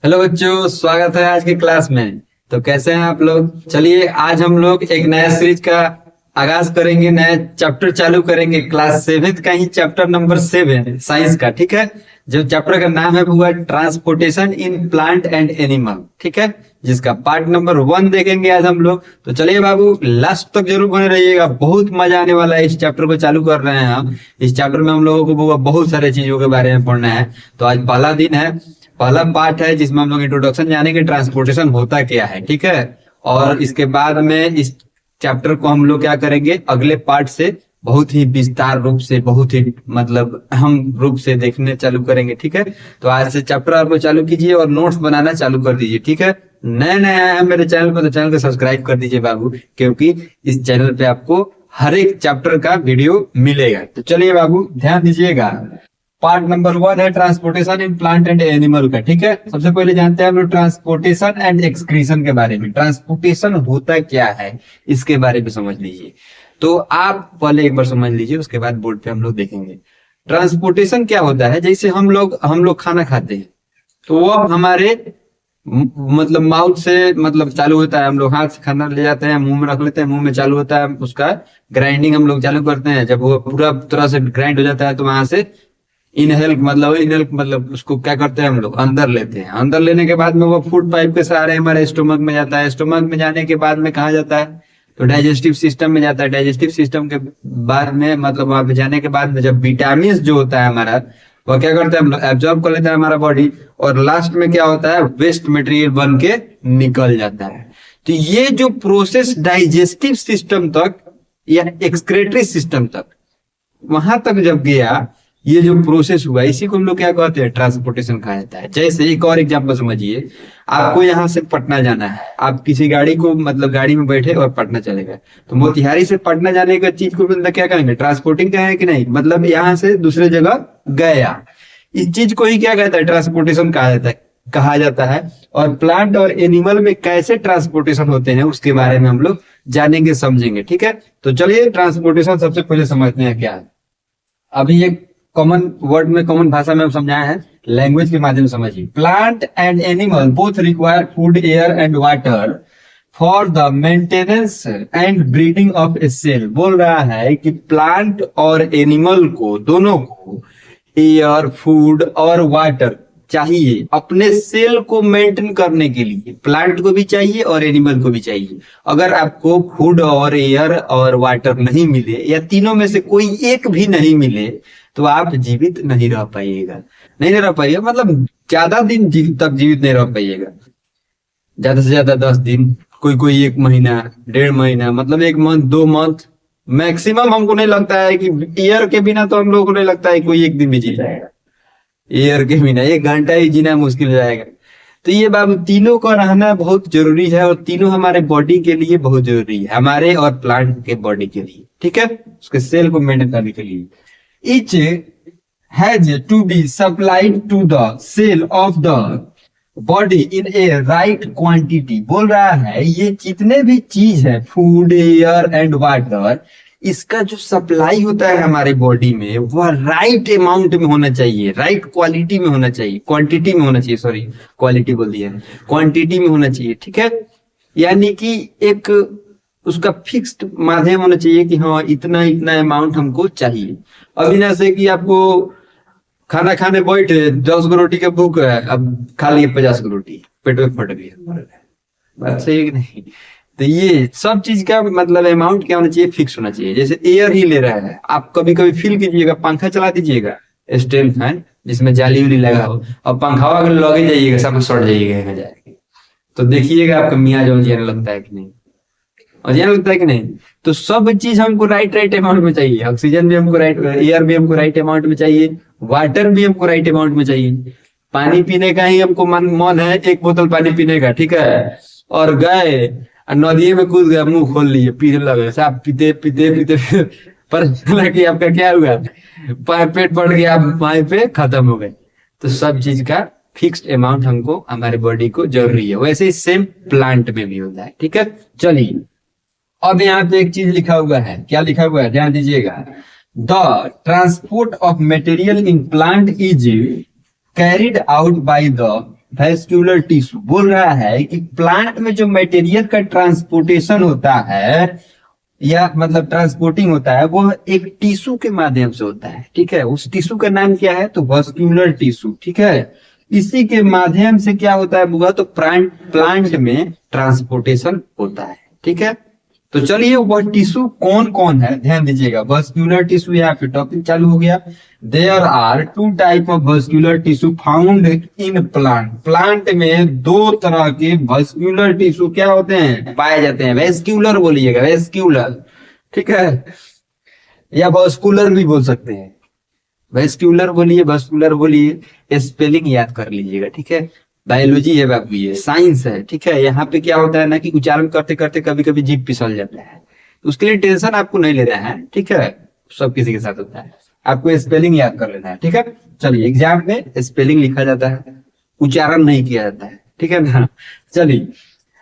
Hello बच्चों, स्वागत है आज की क्लास में। तो कैसे हैं आप लोग? चलिए आज हम लोग एक नया सीरीज का आगाज करेंगे, नया चैप्टर चालू करेंगे। क्लास 7 का ही चैप्टर नंबर 7 साइंस का, ठीक है। जो चैप्टर का नाम है वो है transportation in plant and animal, ठीक है। जिसका पार्ट नंबर 1 देखेंगे आज हम लोग। तो चलिए बाबू, लास्ट तक जरूर बने रहिएगा, बहुत मजा आने वाला है। इस चैप्टर को चालू कर रहे हैं हम। इस चैप्टर में हम लोगों को बहुत सारे चीजों के बारे में पढ़ना है। तो आज पहला दिन है, पहला पार्ट है जिसमें हम लोग इंट्रोडक्शन जानेंगे ट्रांसपोर्टेशन होता क्या है, ठीक है। और इसके बाद में इस चैप्टर को हम लोग क्या करेंगे, अगले पार्ट से बहुत ही विस्तार रूप से, बहुत ही मतलब अहम रूप से देखने चालू करेंगे, ठीक है। तो आज से चैप्टर आपको चालू कीजिए और नोट्स बनाना चालू कर दीजिए, ठीक है। नए नए आए हैं मेरे चैनल पर तो चैनल को सब्सक्राइब कर दीजिए बाबू, क्योंकि इस चैनल पे आपको हर एक चैप्टर का वीडियो मिलेगा। तो चलिए बाबू ध्यान दीजिएगा। पार्ट नंबर 1 है transportation in plant and animal का, ठीक है। सबसे पहले जानते हैं हम लोग ट्रांसपोर्टेशन एंड एक्सक्रीशन के बारे में। ट्रांसपोर्टेशन होता क्या है इसके बारे में समझ लीजिए। तो आप पहले एक बार समझ लीजिए, उसके बाद बोर्ड पे हम लोग देखेंगे। ट्रांसपोर्टेशन क्या होता है, जैसे हम लोग खाना खाते हैं तो वो हमारे मतलब माउथ से मतलब चालू होता है। हम लोग हाथ से खाना ले जाते हैं, मुंह में रख लेते हैं, मुंह में चालू होता है, उसका ग्राइंडिंग हम लोग चालू करते हैं। जब वो पूरा तरह से ग्राइंड हो जाता है तो वहां से इनहेल मतलब उसको क्या करते हैं हम लोग, अंदर लेते हैं। अंदर लेने के बाद में वो फूड पाइप के सहारे हमारे स्टोमक में जाता है। स्टोमक में जाने के बाद में कहाँ जाता है, तो डाइजेस्टिव सिस्टम में जाता है। डाइजेस्टिव सिस्टम के बाद में मतलब वहां पे जाने के बाद में जब विटामिन जो होता है हमारा, वो क्या करता है हम लोग एब्जॉर्ब कर लेता है हमारा बॉडी, और लास्ट में क्या होता है, वेस्ट मटेरियल बन के निकल जाता है। तो ये जो प्रोसेस डाइजेस्टिव सिस्टम तक या एक्सक्रेटरी सिस्टम तक, वहां तक जब गया, ये जो प्रोसेस हुआ, इसी को हम लोग क्या कहते हैं, ट्रांसपोर्टेशन कहा जाता है। जैसे एक और एग्जांपल समझिए, आपको यहाँ से पटना जाना है। आप किसी गाड़ी को मतलब गाड़ी में बैठे और पटना चले गए, तो मोतिहारी से पटना जाने का चीज को मतलब क्या कहेंगे, ट्रांसपोर्टिंग कहेंगे कि नहीं, मतलब यहाँ से दूसरे जगह गया। इस चीज को ही क्या कहता है, ट्रांसपोर्टेशन कहा जाता है। और प्लांट और एनिमल में कैसे ट्रांसपोर्टेशन होते हैं उसके बारे में हम लोग जानेंगे, समझेंगे, ठीक है। तो चलिए ट्रांसपोर्टेशन सबसे पहले समझते हैं क्या है। अभी एक कॉमन वर्ड में, कॉमन भाषा में हम समझाए हैं, लैंग्वेज के माध्यम से समझिए। Plant and animal both require food, air and water for the maintenance and breeding of a cell. बोल रहा है कि प्लांट और एनिमल को, दोनों को एयर, फूड और वाटर चाहिए अपने सेल को मेंटेन करने के लिए। प्लांट को भी चाहिए और एनिमल को भी चाहिए। अगर आपको फूड और एयर और वाटर नहीं मिले, या तीनों में से कोई एक भी नहीं मिले, तो आप जीवित नहीं रह पाइएगा। नहीं रह पाइएगा मतलब ज्यादा दिन तक जीवित नहीं रह पाइएगा। ज्यादा से ज्यादा 10 दिन, कोई कोई 1 महीना, 1.5 महीना, मतलब 1 मंथ, 2 मंथ मैक्सिमम। हमको नहीं लगता है कि एयर के बिना, तो हम लोगों को नहीं लगता है कोई 1 दिन भी जी जाएगा। एयर के बिना 1 घंटा ही जीना मुश्किल हो जाएगा। तो ये बाबू तीनों का रहना बहुत जरूरी है, और तीनों हमारे बॉडी के लिए बहुत जरूरी है, हमारे और प्लांट के बॉडी के लिए, ठीक है, उसके सेल को मेंटेन करने के लिए। Each has to be supplied to the cell of the body in a right quantity। बोल रहा है ये जितने भी चीज है, फूड, एयर एंड वाटर, इसका जो सप्लाई होता है हमारे बॉडी में, वह राइट अमाउंट में होना चाहिए, राइट क्वालिटी में होना चाहिए, क्वांटिटी में होना चाहिए, सॉरी क्वालिटी बोल दिया, क्वांटिटी में होना चाहिए, ठीक है। यानी कि एक उसका फिक्स्ड माध्यम होना चाहिए कि हाँ इतना इतना अमाउंट हमको चाहिए। अभी ना से कि आपको खाना खाने बैठे, 10 गो रोटी का भूख है, अब खा लिए 50 गो रोटी, पेट में फट गया, बात सही है कि नहीं। तो ये सब चीज का मतलब अमाउंट क्या होना चाहिए, फिक्स होना चाहिए। जैसे एयर ही ले रहा है, आप कभी कभी फील कीजिएगा, पंखा चला दीजिएगा स्टैंड फैन जिसमें जाली उली लगा हो, और पंखा अगर लगे जाइएगा, सब सड़ जाइएगा जाएगा, तो देखिएगा आपका मियाँ जो जीने लगता है कि नहीं, और ये लगता है कि नहीं। तो सब चीज हमको राइट अमाउंट में चाहिए। ऑक्सीजन भी हमको राइट, एयर भी हमको राइट अमाउंट में चाहिए, वाटर भी हमको राइट अमाउंट में चाहिए। पानी पीने का ही हमको मन है 1 बोतल पानी पीने का, ठीक है, और गए नदी में कूद गया, मुंह खोल लिए, पीने लगे, साफ पीते पीते पीते पर कि आपका क्या हुआ, पेट बढ़ गया, आप वहीं पे खत्म हो गए। तो सब चीज का फिक्स्ड अमाउंट हमको, हमारे बॉडी को जरूरी है। वैसे ही सेम प्लांट में भी होता है, ठीक है। चलिए अब यहाँ पे एक चीज लिखा हुआ है, क्या लिखा हुआ है ध्यान दीजिएगा। The transport of material in plant is carried out by the vascular tissue बोल रहा है कि प्लांट में जो मटेरियल का ट्रांसपोर्टेशन होता है या मतलब ट्रांसपोर्टिंग होता है वो एक टिश्यू के माध्यम से होता है, ठीक है। उस टिश्यू का नाम क्या है, तो वेस्क्यूलर टिश्यू, ठीक है। इसी के माध्यम से क्या होता है बुआ, तो प्लांट में ट्रांसपोर्टेशन होता है, ठीक है। तो चलिए वह टिश्यू कौन कौन है ध्यान दीजिएगा। वेस्क्यूलर टिश्यू यहाँ पे टॉपिक चालू हो गया। There are two type of vascular tissue found in plant. Plant में दो तरह के वेस्क्यूलर टिश्यू क्या होते हैं, पाए जाते हैं। वेस्क्यूलर बोलिएगा, वेस्क्यूलर, ठीक है, या वेस्कुलर भी बोल सकते हैं। वेस्क्यूलर बोलिए, वेस्कुलर बोलिए, स्पेलिंग याद कर लीजिएगा, ठीक है। बायोलॉजी है बाबू, ये साइंस है, ठीक है। यहाँ पे क्या होता है ना कि उच्चारण करते करते कभी कभी जीभ फिसल जाता है, तो उसके लिए टेंशन आपको नहीं लेना है, ठीक है। सब किसी के साथ होता है, आपको स्पेलिंग याद कर लेना है, ठीक है। चलिए एग्जाम में स्पेलिंग लिखा जाता है, उच्चारण नहीं किया जाता है, ठीक है ना। चलिए,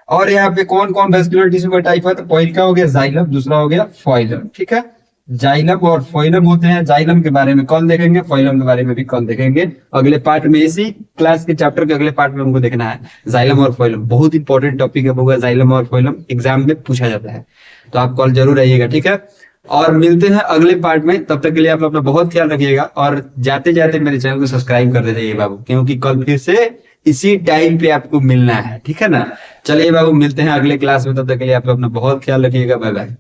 और यहाँ पे कौन कौन वेस्कुलर टिश्यू का टाइप है, तो पहले का हो गया जाइलम, दूसरा हो गया फाइलम, ठीक है। जाइलम और फाइलम होते हैं। जाइलम के बारे में कल देखेंगे, फाइलम के बारे में भी कल देखेंगे अगले पार्ट में। इसी क्लास के चैप्टर के अगले पार्ट में हमको देखना है जाइलम और फाइलम। बहुत इंपॉर्टेंट टॉपिक है वो, जाइलम और फाइलम एग्जाम में पूछा जाता है, तो आप कल जरूर आइएगा, ठीक है। और मिलते हैं अगले पार्ट में, तब तक के लिए आप अपना बहुत ख्याल रखिएगा। और जाते जाते मेरे चैनल को सब्सक्राइब कर दीजिए बाबू, क्योंकि कल फिर से इसी टाइम पे आपको मिलना है, ठीक है ना। चलिए बाबू, मिलते हैं अगले क्लास में, तब तक के लिए आप अपना बहुत ख्याल रखिएगा। Bye bye.